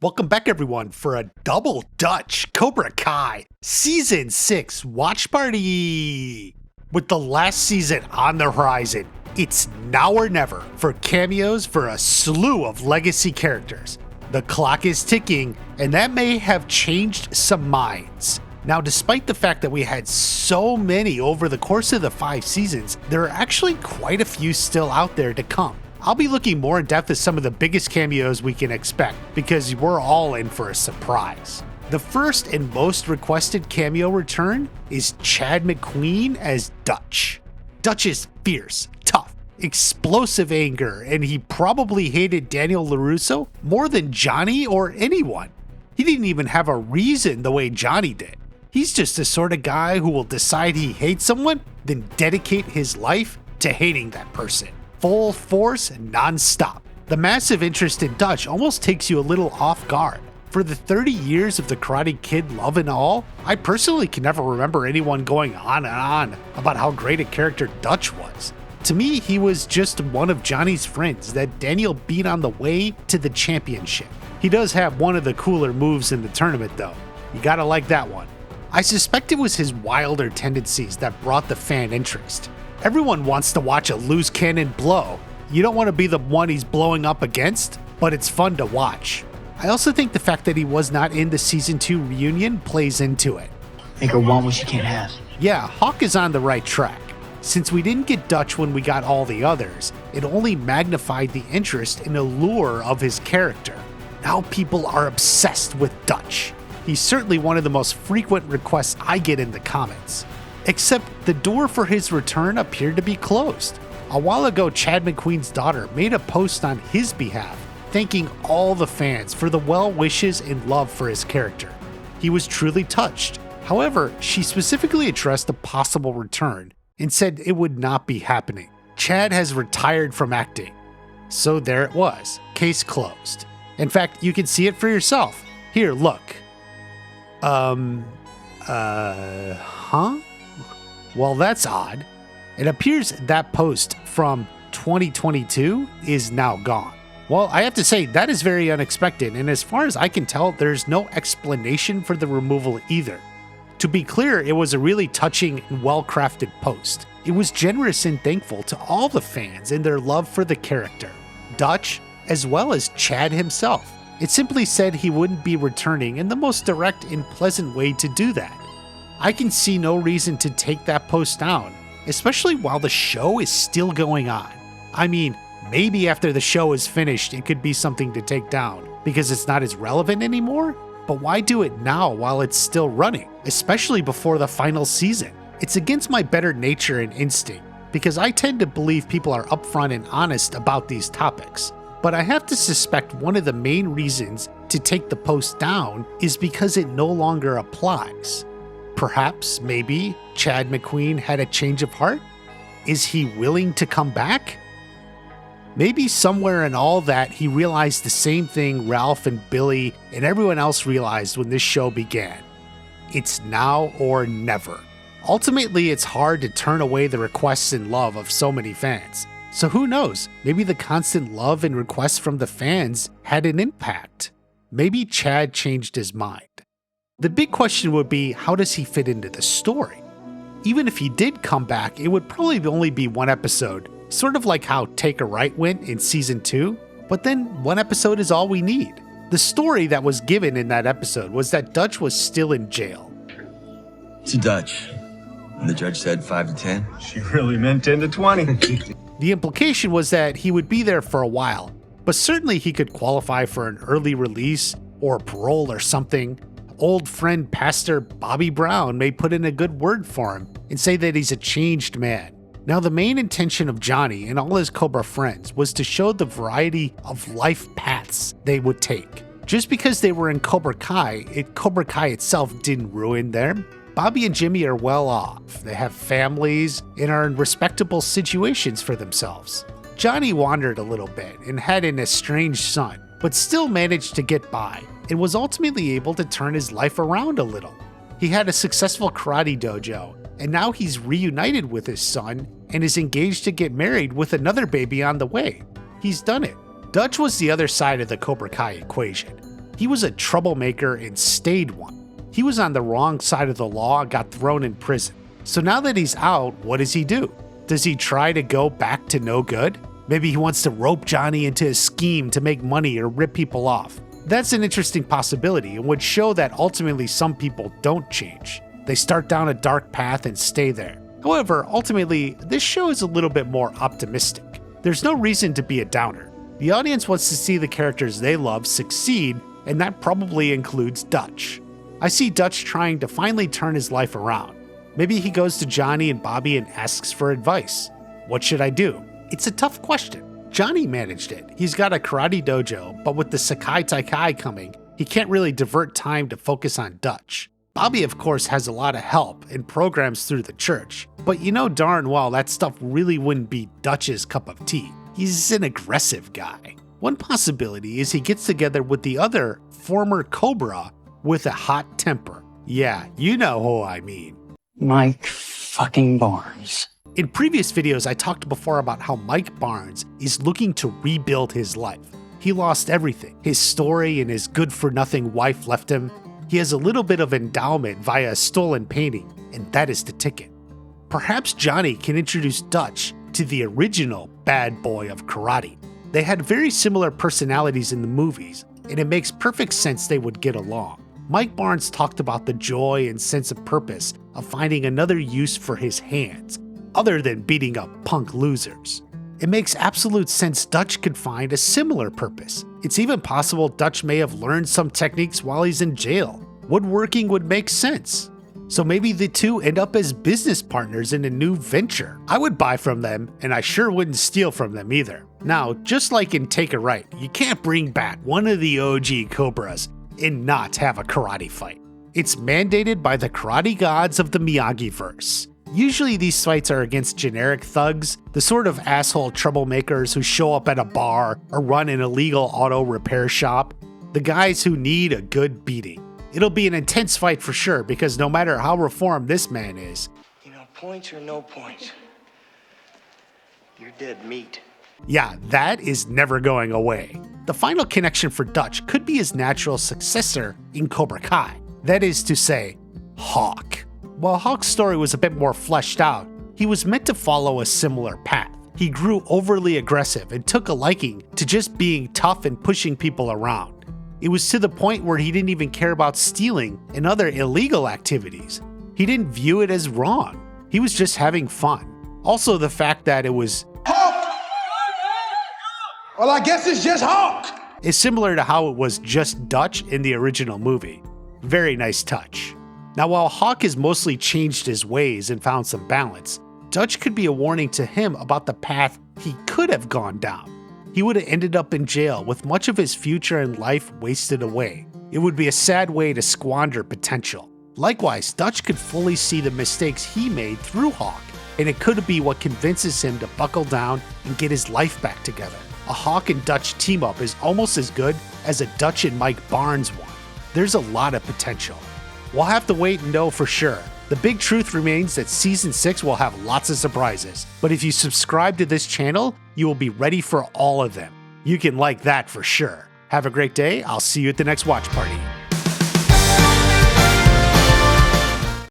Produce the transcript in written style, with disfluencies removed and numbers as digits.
Welcome back, everyone, for a double Dutch Cobra Kai Season 6 Watch Party. With the last season on the horizon, it's now or never for cameos for a slew of legacy characters. The clock is ticking, and that may have changed some minds. Now, despite the fact that we had so many over the course of the 5 seasons, there are actually quite a few still out there to come. I'll be looking more in depth at some of the biggest cameos we can expect, because we're all in for a surprise. The first and most requested cameo return is Chad McQueen as Dutch. Dutch is fierce, tough, explosive anger, and he probably hated Daniel LaRusso more than Johnny or anyone. He didn't even have a reason the way Johnny did. He's just the sort of guy who will decide he hates someone, then dedicate his life to hating that person. Full force and non-stop. The massive interest in Dutch almost takes you a little off guard. For the 30 years of the Karate Kid love and all, I personally can never remember anyone going on and on about how great a character Dutch was. To me, he was just one of Johnny's friends that Daniel beat on the way to the championship. He does have one of the cooler moves in the tournament though. You gotta like that one. I suspect it was his wilder tendencies that brought the fan interest. Everyone wants to watch a loose cannon blow. You don't want to be the one he's blowing up against, but it's fun to watch. I also think the fact that he was not in the Season 2 reunion plays into it. Make her want what she can't have. Yeah, Hawk is on the right track. Since we didn't get Dutch when we got all the others, it only magnified the interest and allure of his character. Now people are obsessed with Dutch. He's certainly one of the most frequent requests I get in the comments. Except the door for his return appeared to be closed. A while ago, Chad McQueen's daughter made a post on his behalf, thanking all the fans for the well wishes and love for his character. He was truly touched. However, she specifically addressed a possible return and said it would not be happening. Chad has retired from acting. So there it was, case closed. In fact, you can see it for yourself. Here, look. Huh? Well, that's odd. It appears that post from 2022 is now gone. Well, I have to say, that is very unexpected, and as far as I can tell, there's no explanation for the removal either. To be clear, it was a really touching and well-crafted post. It was generous and thankful to all the fans and their love for the character, Dutch, as well as Chad himself. It simply said he wouldn't be returning in the most direct and pleasant way to do that. I can see no reason to take that post down, especially while the show is still going on. I mean, maybe after the show is finished, it could be something to take down because it's not as relevant anymore, but why do it now while it's still running, especially before the final season? It's against my better nature and instinct because I tend to believe people are upfront and honest about these topics. But I have to suspect one of the main reasons to take the post down is because it no longer applies. Perhaps, maybe, Chad McQueen had a change of heart? Is he willing to come back? Maybe somewhere in all that he realized the same thing Ralph and Billy and everyone else realized when this show began. It's now or never. Ultimately, it's hard to turn away the requests and love of so many fans. So who knows, maybe the constant love and requests from the fans had an impact. Maybe Chad changed his mind. The big question would be, how does he fit into the story? Even if he did come back, it would probably only be one episode, sort of like how Take a Right went in Season 2, but then one episode is all we need. The story that was given in that episode was that Dutch was still in jail. It's a Dutch. And the judge said 5 to 10. She really meant 10 to 20. The implication was that he would be there for a while, but certainly he could qualify for an early release or parole or something. Old friend Pastor Bobby Brown may put in a good word for him and say that he's a changed man. Now, the main intention of Johnny and all his Cobra friends was to show the variety of life paths they would take. Just because they were in Cobra Kai itself didn't ruin them. Bobby and Jimmy are well off. They have families and are in respectable situations for themselves. Johnny wandered a little bit and had an estranged son, but still managed to get by and was ultimately able to turn his life around a little. He had a successful karate dojo, and now he's reunited with his son and is engaged to get married with another baby on the way. He's done it. Dutch was the other side of the Cobra Kai equation. He was a troublemaker and stayed one. He was on the wrong side of the law and got thrown in prison. So now that he's out, what does he do? Does he try to go back to no good? Maybe he wants to rope Johnny into a scheme to make money or rip people off. That's an interesting possibility and would show that ultimately some people don't change. They start down a dark path and stay there. However, ultimately, this show is a little bit more optimistic. There's no reason to be a downer. The audience wants to see the characters they love succeed, and that probably includes Dutch. I see Dutch trying to finally turn his life around. Maybe he goes to Johnny and Bobby and asks for advice. What should I do? It's a tough question. Johnny managed it. He's got a karate dojo, but with the Sekai Taikai coming, he can't really divert time to focus on Dutch. Bobby, of course, has a lot of help and programs through the church, but you know darn well that stuff really wouldn't be Dutch's cup of tea. He's an aggressive guy. One possibility is he gets together with the other former Cobra with a hot temper. Yeah, you know who I mean. Mike fucking Barnes. In previous videos, I talked before about how Mike Barnes is looking to rebuild his life. He lost everything. His story and his good-for-nothing wife left him. He has a little bit of endowment via a stolen painting, and that is the ticket. Perhaps Johnny can introduce Dutch to the original bad boy of karate. They had very similar personalities in the movies, and it makes perfect sense they would get along. Mike Barnes talked about the joy and sense of purpose of finding another use for his hands, other than beating up punk losers. It makes absolute sense Dutch could find a similar purpose. It's even possible Dutch may have learned some techniques while he's in jail. Woodworking would make sense. So maybe the two end up as business partners in a new venture. I would buy from them, and I sure wouldn't steal from them either. Now, just like in Take a Right, you can't bring back one of the OG Cobras and not have a karate fight. It's mandated by the karate gods of the Miyagi-verse. Usually these fights are against generic thugs, the sort of asshole troublemakers who show up at a bar or run an illegal auto repair shop, the guys who need a good beating. It'll be an intense fight for sure, because no matter how reformed this man is, you know, points or no points, you're dead meat. yeah, that is never going away. The final connection for Dutch could be his natural successor in Cobra Kai, that is to say, Hawk. While Hawk's story was a bit more fleshed out, he was meant to follow a similar path. He grew overly aggressive and took a liking to just being tough and pushing people around. It was to the point where he didn't even care about stealing and other illegal activities. He didn't view it as wrong. He was just having fun. Also, the fact that it was Hawk! Well, I guess it's just Hawk! is similar to how it was just Dutch in the original movie. Very nice touch. Now, while Hawk has mostly changed his ways and found some balance, Dutch could be a warning to him about the path he could have gone down. He would have ended up in jail with much of his future and life wasted away. It would be a sad way to squander potential. Likewise, Dutch could fully see the mistakes he made through Hawk, and it could be what convinces him to buckle down and get his life back together. A Hawk and Dutch team up is almost as good as a Dutch and Mike Barnes one. There's a lot of potential. We'll have to wait and know for sure. The big truth remains that Season 6 will have lots of surprises, but if you subscribe to this channel, you will be ready for all of them. You can like that for sure. Have a great day. I'll see you at the next watch party.